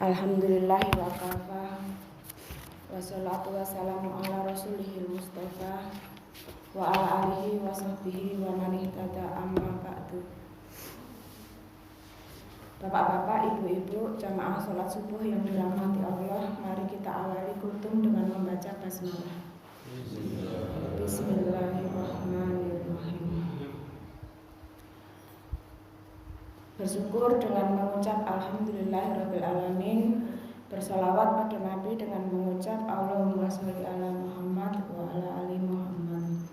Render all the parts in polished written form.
Alhamdulillahi wa kafa. Wassalatu wassalamu ala rasulihil mustafa wa ala alihi wa sahbihi wa man ihtada amma ba'du. Bapak-bapak, ibu-ibu, jamaah sholat subuh yang dirahmati Allah, mari kita awali kultum dengan membaca basmalah. Bismillahirrahmanirrahim. Bersyukur dengan mengucap Alhamdulillahirabbil alamin. Bersalawat pada Nabi dengan mengucap Allahumma sholli ala Muhammad wa ala ali Muhammad.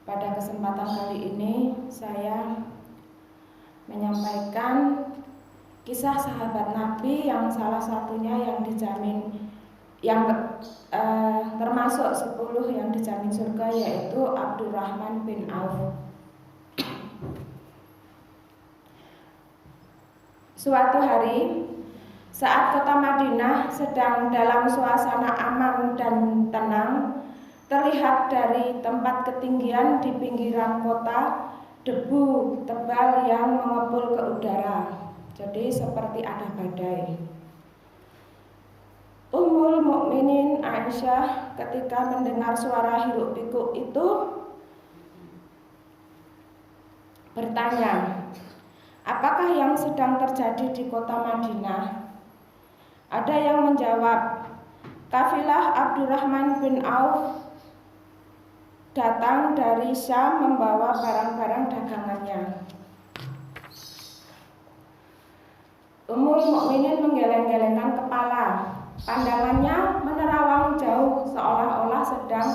Pada kesempatan kali ini saya menyampaikan kisah sahabat Nabi yang salah satunya yang dijamin termasuk 10 yang dijamin surga, yaitu Abdurrahman bin Auf. Suatu hari saat kota Madinah sedang dalam suasana aman dan tenang, terlihat dari tempat ketinggian di pinggiran kota debu tebal yang mengepul ke udara. Jadi seperti ada badai. Ummul Mukminin Aisyah ketika mendengar suara hiruk pikuk itu bertanya, apakah yang sedang terjadi di kota Madinah? Ada yang menjawab, kafilah Abdurrahman bin Auf datang dari Syam membawa barang-barang dagangannya. Ummul Mukminin menggeleng-gelengkan kepala. Pandangannya menerawang jauh seolah-olah sedang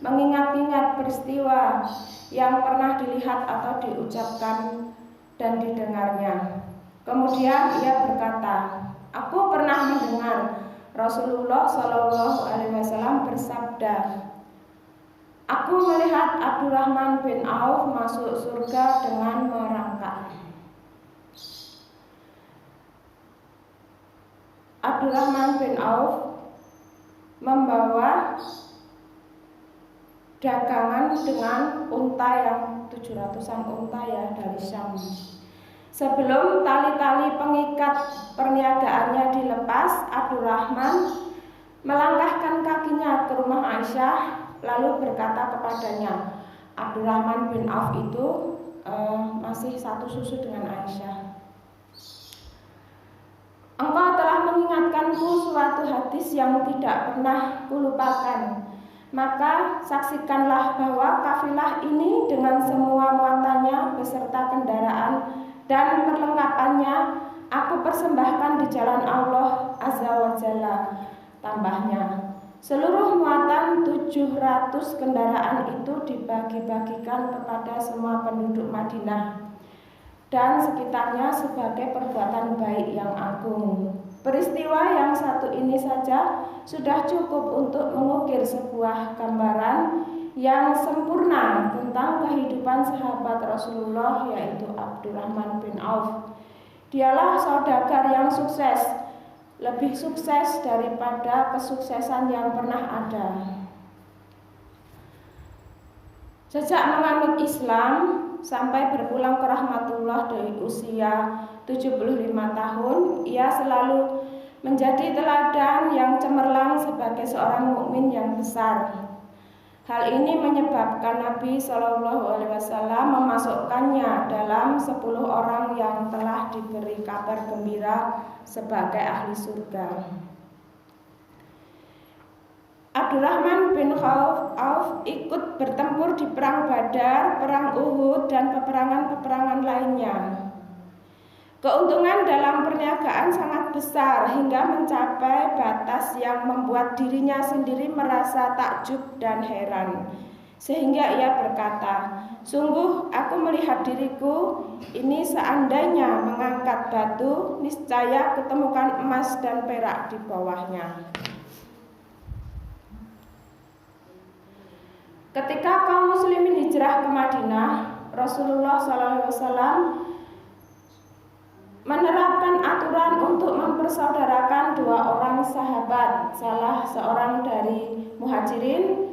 mengingat-ingat peristiwa yang pernah dilihat atau diucapkan dan didengarnya. Kemudian ia berkata, aku pernah mendengar Rasulullah SAW bersabda, aku melihat Abdurrahman bin Auf masuk surga dengan merangkak. Abdurrahman bin Auf membawa dagangan dengan unta yang 700-an unta ya dari Syam. Sebelum tali-tali pengikat perniagaannya dilepas, Abdurrahman melangkahkan kakinya ke rumah Aisyah lalu berkata kepadanya, Abdurrahman bin Auf itu masih satu susu dengan Aisyah. Engkau telah mengingatkanku suatu hadis yang tidak pernah kulupakan. Maka saksikanlah bahwa kafilah ini dengan semua muatannya beserta kendaraan dan perlengkapannya aku persembahkan di jalan Allah Azza wa Jalla. Tambahnya, seluruh muatan 700 kendaraan itu dibagi-bagikan kepada semua penduduk Madinah dan sekitarnya sebagai perbuatan baik yang agung. Peristiwa yang satu ini saja sudah cukup untuk mengukir sebuah gambaran yang sempurna tentang kehidupan sahabat Rasulullah, yaitu Abdurrahman bin Auf. Dialah saudagar yang sukses, lebih sukses daripada kesuksesan yang pernah ada. Sejak menganut Islam sampai berpulang ke rahmatullah dari usia 75 tahun, ia selalu menjadi teladan yang cemerlang sebagai seorang mukmin yang besar. Hal ini menyebabkan Nabi SAW memasukkannya dalam 10 orang yang telah diberi kabar gembira sebagai ahli surga. Abdurrahman bin Auf ikut bertempur di perang Badar, perang Uhud, dan peperangan-peperangan lainnya. Keuntungan dalam perniagaan sangat besar hingga mencapai batas yang membuat dirinya sendiri merasa takjub dan heran. Sehingga ia berkata, sungguh aku melihat diriku ini seandainya mengangkat batu, niscaya kutemukan emas dan perak di bawahnya. Ketika kaum muslimin hijrah ke Madinah, Rasulullah SAW menerapkan aturan untuk mempersaudarakan 2 orang sahabat, salah seorang dari Muhajirin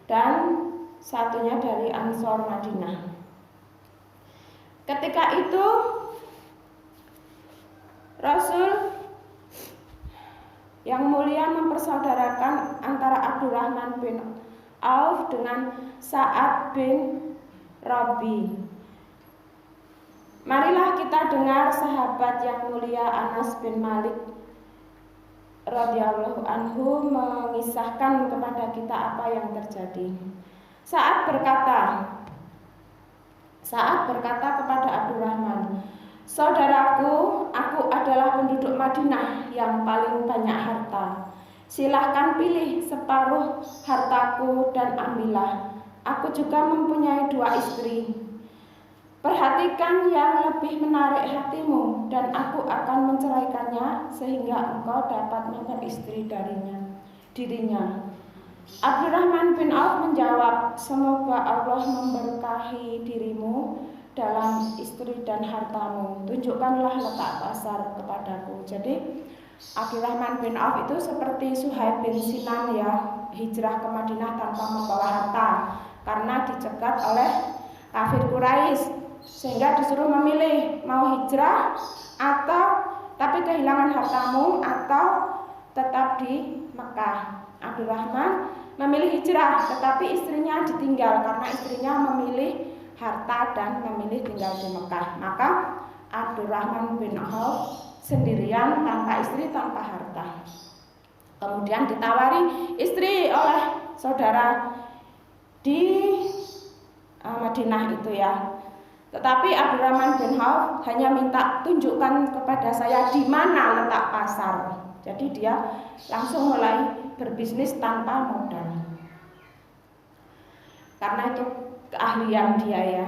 dan satunya dari Ansor Madinah. Ketika itu Rasul Yang mulia mempersaudarakan antara Abdurrahman bin Auf dengan Sa'ad bin Rabi. Marilah kita dengar sahabat yang mulia Anas bin Malik radhiyallahu anhu mengisahkan kepada kita apa yang terjadi. Sa'ad berkata kepada Abdurrahman, "Saudaraku, aku adalah penduduk Madinah yang paling banyak harta. Silahkan pilih separuh hartaku dan ambillah. Aku juga mempunyai 2 istri. Perhatikan yang lebih menarik hatimu, dan aku akan menceraikannya sehingga engkau dapat memperistri dirinya." Abdurrahman bin Auf menjawab, "Semoga Allah memberkahi dirimu dalam istri dan hartamu. Tunjukkanlah letak pasar kepadaku." Jadi Abdurrahman bin Auf itu seperti Suhaib bin Sinan ya, hijrah ke Madinah tanpa membawa harta karena dicegat oleh kafir Quraisy, sehingga disuruh memilih mau hijrah atau tapi kehilangan hartamu atau tetap di Mekah. Abdurrahman memilih hijrah, tetapi istrinya ditinggal karena istrinya memilih harta dan memilih tinggal di Mekah. Maka Abdurrahman bin Auf sendirian, tanpa istri, tanpa harta. Kemudian ditawari istri oleh saudara di Madinah itu ya. Tetapi Abdurrahman bin Auf hanya minta, "Tunjukkan kepada saya di mana letak pasar." Jadi dia langsung mulai berbisnis tanpa modal. Karena itu keahlian dia ya.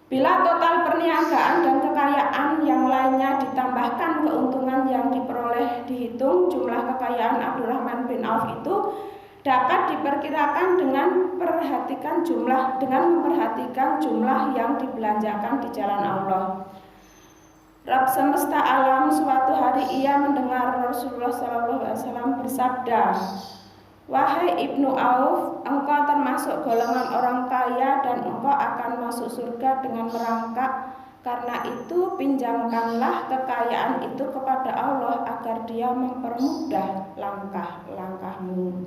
Bila total perniagaan dan kekayaan yang lainnya ditambahkan keuntungan yang diperoleh, dihitung jumlah kekayaan Abdurrahman bin Auf itu dapat diperkirakan dengan memperhatikan jumlah yang dibelanjakan di jalan Allah. Rabb semesta alam suatu hari ia mendengar Rasulullah SAW bersabda, "Wahai Ibnu Auf, engkau termasuk golongan orang kaya dan engkau akan masuk surga dengan merangkak. Karena itu pinjamkanlah kekayaan itu kepada Allah agar Dia mempermudah langkah-langkahmu."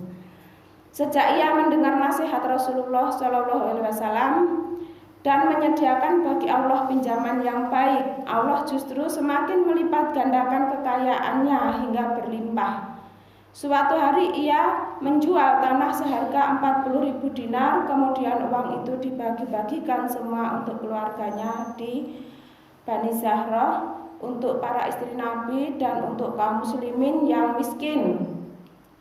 Sejak ia mendengar nasihat Rasulullah SAW dan menyediakan bagi Allah pinjaman yang baik, Allah justru semakin melipat gandakan kekayaannya hingga berlimpah. Suatu hari ia menjual tanah seharga 40.000 dinar, kemudian uang itu dibagi-bagikan semua untuk keluarganya di Bani Zahrah, untuk para istri Nabi dan untuk kaum muslimin yang miskin.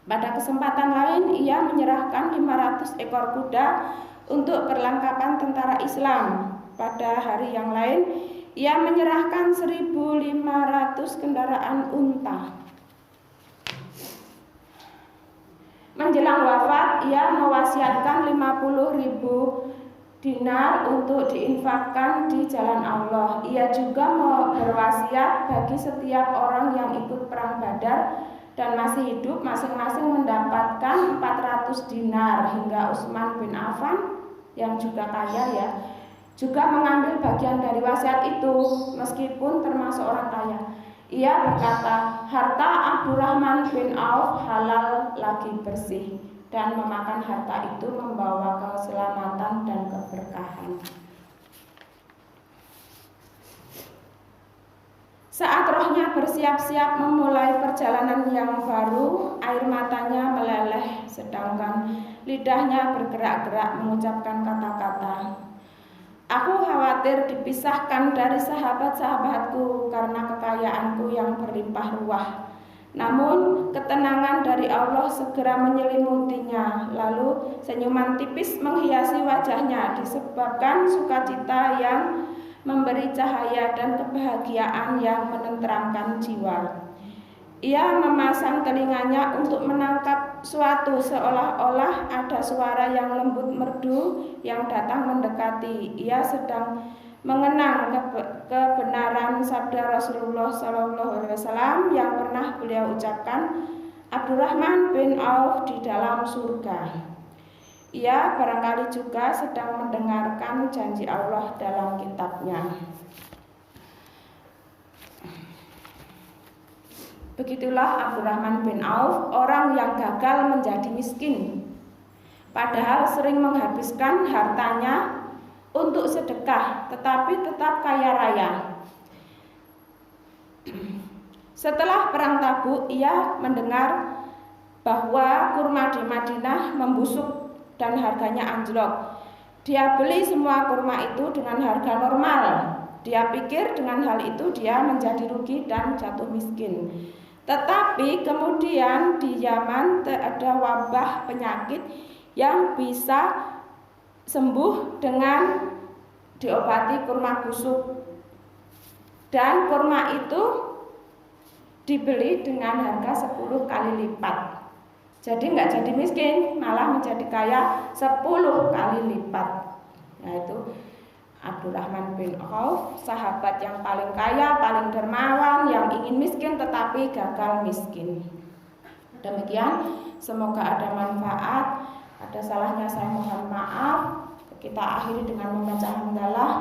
Pada kesempatan lain ia menyerahkan 500 ekor kuda untuk perlengkapan tentara Islam. Pada hari yang lain ia menyerahkan 1.500 kendaraan unta. Menjelang wafat ia mewasiatkan 50.000 dinar untuk diinfakkan di jalan Allah. Ia juga berwasiat bagi setiap orang yang ikut perang Badar dan masih hidup masing-masing mendapatkan 400 dinar, hingga Utsman bin Affan yang juga kaya ya, juga mengambil bagian dari wasiat itu meskipun termasuk orang kaya. Ia berkata, "Harta Abdurrahman bin Auf halal lagi bersih, dan memakan harta itu membawa keselamatan dan keberkahan." Saat rohnya bersiap-siap memulai perjalanan yang baru, air matanya meleleh, sedangkan lidahnya bergerak-gerak mengucapkan kata-kata, "Aku khawatir dipisahkan dari sahabat-sahabatku karena kekayaanku yang berlimpah ruah." Namun ketenangan dari Allah segera menyelimutinya. Lalu senyuman tipis menghiasi wajahnya disebabkan sukacita yang memberi cahaya dan kebahagiaan yang menenteramkan jiwa. Ia memasang telinganya untuk menangkap suatu, seolah-olah ada suara yang lembut merdu yang datang mendekati. Ia sedang mengenang kebenaran sabda Rasulullah SAW yang pernah beliau ucapkan, "Abdurrahman bin Auf di dalam surga." Ia barangkali juga sedang mendengarkan janji Allah dalam kitabnya. Begitulah Abdurrahman bin Auf, orang yang gagal menjadi miskin, padahal sering menghabiskan hartanya untuk sedekah, tetapi tetap kaya raya. Setelah perang Tabuk, ia mendengar bahwa kurma di Madinah membusuk dan harganya anjlok. Dia beli semua kurma itu dengan harga normal. Dia pikir dengan hal itu dia menjadi rugi dan jatuh miskin. Tetapi kemudian di Yaman ada wabah penyakit yang bisa sembuh dengan diobati kurma busuk. Dan kurma itu dibeli dengan harga 10 kali lipat. Jadi nggak jadi miskin, malah menjadi kaya 10 kali lipat. Yaitu Abdurrahman bin Auf, sahabat yang paling kaya, paling dermawan, yang ingin miskin tetapi gagal miskin. Demikian, semoga ada manfaat. Ada salahnya saya mohon maaf. Kita akhiri dengan membaca hamdalah.